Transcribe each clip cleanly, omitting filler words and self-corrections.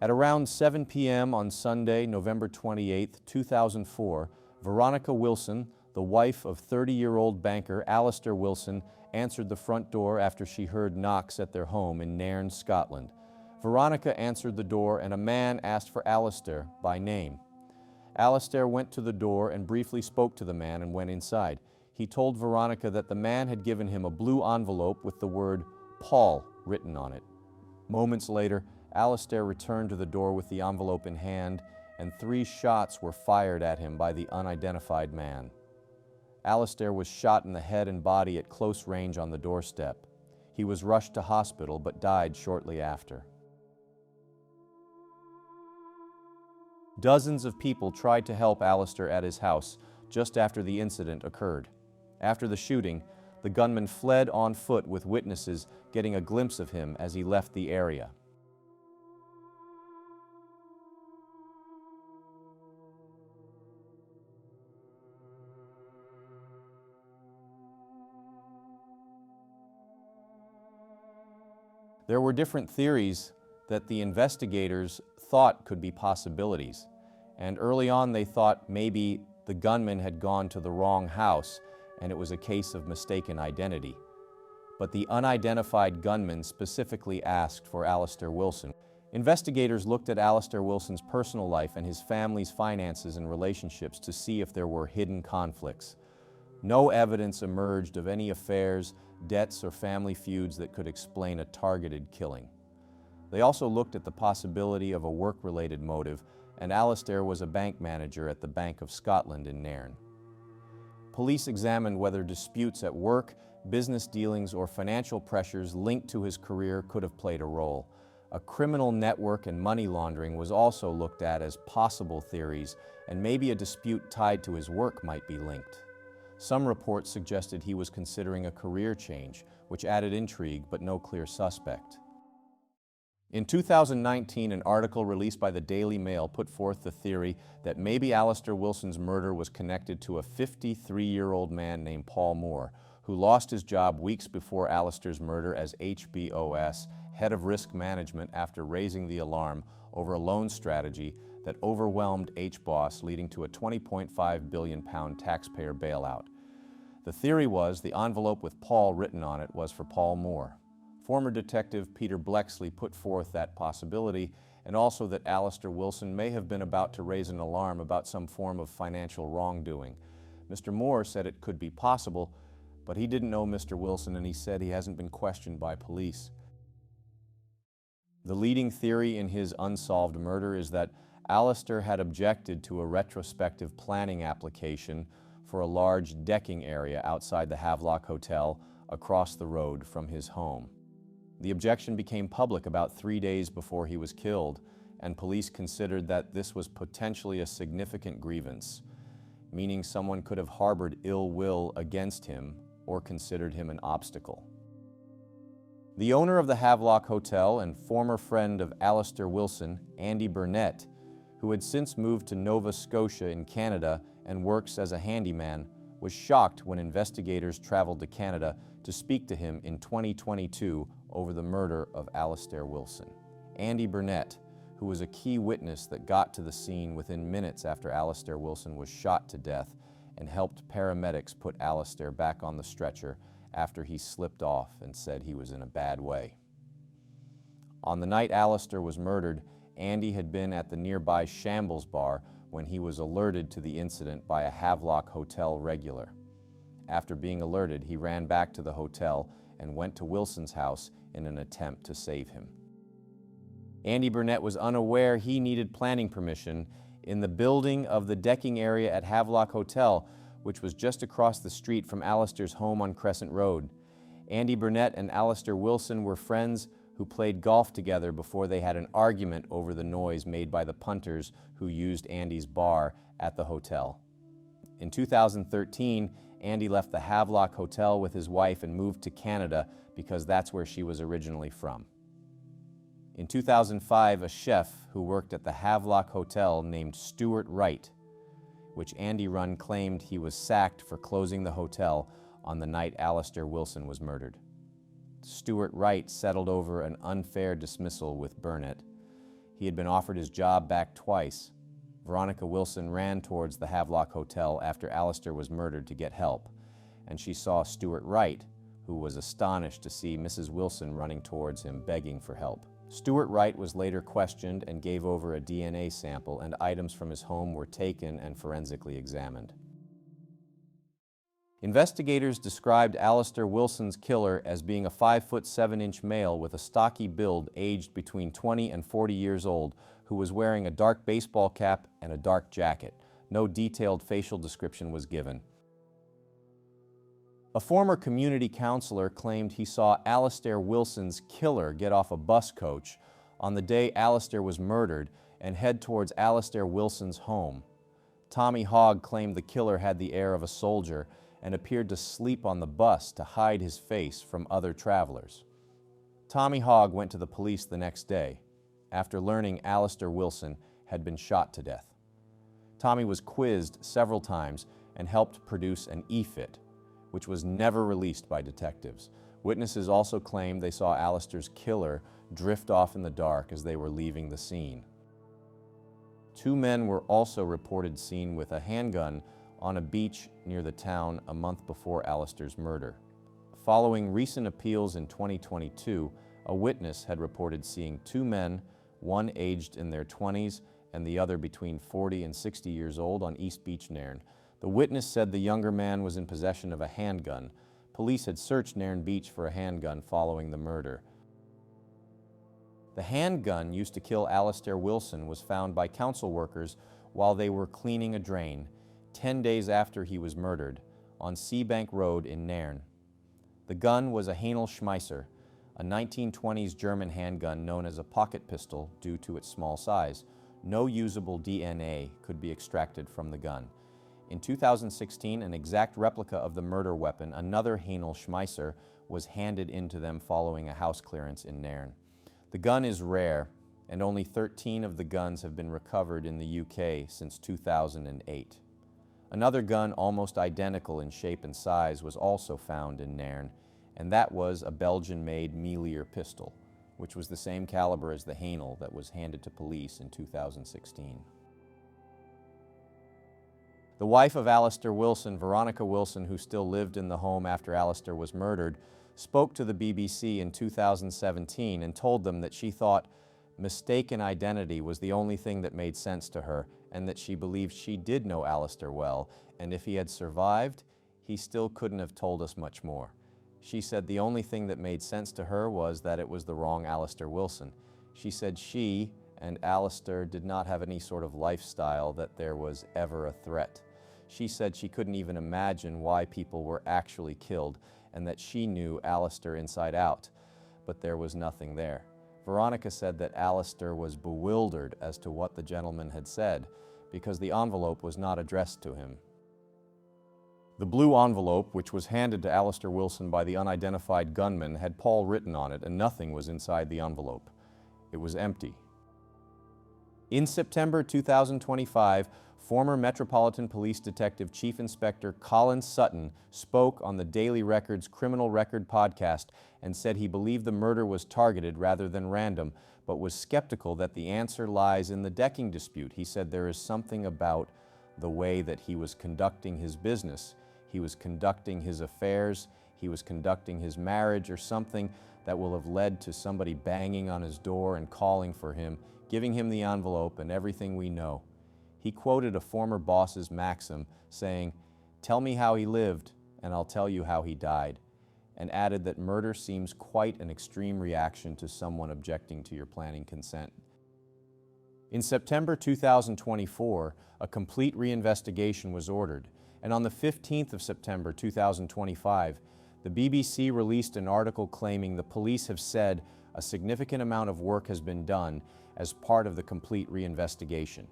At around 7 p.m. on Sunday, November 28, 2004, Veronica Wilson, the wife of 30-year-old banker Alistair Wilson, answered the front door after she heard knocks at their home in Nairn, Scotland. Veronica answered the door and a man asked for Alistair by name. Alistair went to the door and briefly spoke to the man and went inside. He told Veronica that the man had given him a blue envelope with the word Paul written on it. Moments later, Alistair returned to the door with the envelope in hand, and 3 shots were fired at him by the unidentified man. Alistair was shot in the head and body at close range on the doorstep. He was rushed to hospital but died shortly after. Dozens of people tried to help Alistair at his house just after the incident occurred. After the shooting, the gunman fled on foot with witnesses getting a glimpse of him as he left the area. There were different theories that the investigators thought could be possibilities, and early on they thought maybe the gunman had gone to the wrong house and it was a case of mistaken identity. But the unidentified gunman specifically asked for Alistair Wilson. Investigators looked at Alistair Wilson's personal life and his family's finances and relationships to see if there were hidden conflicts. No evidence emerged of any affairs, debts, or family feuds that could explain a targeted killing. They also looked at the possibility of a work-related motive, and Alistair was a bank manager at the Bank of Scotland in Nairn. Police examined whether disputes at work, business dealings, or financial pressures linked to his career could have played a role. A criminal network and money laundering was also looked at as possible theories, and maybe a dispute tied to his work might be linked. Some reports suggested he was considering a career change, which added intrigue but no clear suspect. In 2019, an article released by the Daily Mail put forth the theory that maybe Alistair Wilson's murder was connected to a 53-year-old man named Paul Moore, who lost his job weeks before Alistair's murder as HBOS, head of risk management, after raising the alarm over a loan strategy that overwhelmed HBOS, leading to a £20.5 billion taxpayer bailout. The theory was the envelope with Paul written on it was for Paul Moore. Former detective Peter Blexley put forth that possibility, and also that Alistair Wilson may have been about to raise an alarm about some form of financial wrongdoing. Mr. Moore said it could be possible, but he didn't know Mr. Wilson, and he said he hasn't been questioned by police. The leading theory in his unsolved murder is that Alistair had objected to a retrospective planning application for a large decking area outside the Havelock Hotel across the road from his home. The objection became public about 3 days before he was killed, and police considered that this was potentially a significant grievance, meaning someone could have harbored ill will against him or considered him an obstacle. The owner of the Havelock Hotel and former friend of Alistair Wilson, Andy Burnett, who had since moved to Nova Scotia in Canada and works as a handyman, was shocked when investigators traveled to Canada to speak to him in 2022 over the murder of Alistair Wilson. Andy Burnett, who was a key witness that got to the scene within minutes after Alistair Wilson was shot to death and helped paramedics put Alistair back on the stretcher after he slipped off and said he was in a bad way. On the night Alistair was murdered, Andy had been at the nearby Shambles bar when he was alerted to the incident by a Havelock Hotel regular. After being alerted, he ran back to the hotel and went to Wilson's house in an attempt to save him. Andy Burnett was unaware he needed planning permission in the building of the decking area at Havelock Hotel, which was just across the street from Alistair's home on Crescent Road. Andy Burnett and Alistair Wilson were friends who played golf together before they had an argument over the noise made by the punters who used Andy's bar at the hotel. In 2013, Andy left the Havelock Hotel with his wife and moved to Canada because that's where she was originally from. In 2005, a chef who worked at the Havelock Hotel named Stuart Wright, which Andy Runn claimed he was sacked for closing the hotel on the night Alistair Wilson was murdered. Stuart Wright settled over an unfair dismissal with Burnett. He had been offered his job back twice. Veronica Wilson ran towards the Havelock Hotel after Alistair was murdered to get help, and she saw Stuart Wright, who was astonished to see Mrs. Wilson running towards him, begging for help. Stuart Wright was later questioned and gave over a DNA sample, and items from his home were taken and forensically examined. Investigators described Alistair Wilson's killer as being a 5'7" male with a stocky build, aged between 20 and 40 years old, who was wearing a dark baseball cap and a dark jacket. No detailed facial description was given. A former community counselor claimed he saw Alistair Wilson's killer get off a bus coach on the day Alistair was murdered and head towards Alistair Wilson's home. Tommy Hogg claimed the killer had the air of a soldier and appeared to sleep on the bus to hide his face from other travelers. Tommy Hogg went to the police the next day after learning Alistair Wilson had been shot to death. Tommy was quizzed several times and helped produce an e-fit, which was never released by detectives. Witnesses also claimed they saw Alistair's killer drift off in the dark as they were leaving the scene. Two men were also reported seen with a handgun on a beach near the town a month before Alistair's murder. Following recent appeals in 2022, a witness had reported seeing two men, one aged in their 20s and the other between 40 and 60 years old, on East Beach, Nairn. The witness said the younger man was in possession of a handgun. Police had searched Nairn Beach for a handgun following the murder. The handgun used to kill Alistair Wilson was found by council workers while they were cleaning a drain 10 days after he was murdered on Seabank Road in Nairn. The gun was a Hainel Schmeisser, a 1920s German handgun known as a pocket pistol due to its small size. No usable DNA could be extracted from the gun. In 2016, an exact replica of the murder weapon, another Hainel Schmeisser, was handed in to them following a house clearance in Nairn. The gun is rare, and only 13 of the guns have been recovered in the UK since 2008. Another gun almost identical in shape and size was also found in Nairn, and that was a Belgian-made Melior pistol, which was the same caliber as the Hainel that was handed to police in 2016. The wife of Alistair Wilson, Veronica Wilson, who still lived in the home after Alistair was murdered, spoke to the BBC in 2017 and told them that she thought mistaken identity was the only thing that made sense to her, and that she believed she did know Alistair well, and if he had survived, he still couldn't have told us much more. She said the only thing that made sense to her was that it was the wrong Alistair Wilson. She said she and Alistair did not have any sort of lifestyle that there was ever a threat. She said she couldn't even imagine why people were actually killed, and that she knew Alistair inside out, but there was nothing there. Veronica said that Alistair was bewildered as to what the gentleman had said, because the envelope was not addressed to him. The blue envelope, which was handed to Alistair Wilson by the unidentified gunman, had Paul written on it, and nothing was inside the envelope. It was empty. In September 2025, former Metropolitan Police Detective Chief Inspector Colin Sutton spoke on the Daily Record's Criminal Record podcast and said he believed the murder was targeted rather than random, but was skeptical that the answer lies in the decking dispute. He said there is something about the way that he was conducting his business. He was conducting his affairs, he was conducting his marriage, or something that will have led to somebody banging on his door and calling for him, giving him the envelope and everything we know. He quoted a former boss's maxim, saying, "Tell me how he lived, and I'll tell you how he died," and added that murder seems quite an extreme reaction to someone objecting to your planning consent. In September 2024, a complete reinvestigation was ordered, and on the 15th of September 2025, the BBC released an article claiming the police have said a significant amount of work has been done as part of the complete reinvestigation.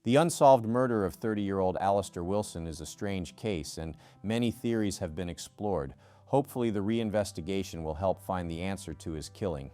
The unsolved murder of 30-year-old Alistair Wilson is a strange case, and many theories have been explored. Hopefully, the reinvestigation will help find the answer to his killing.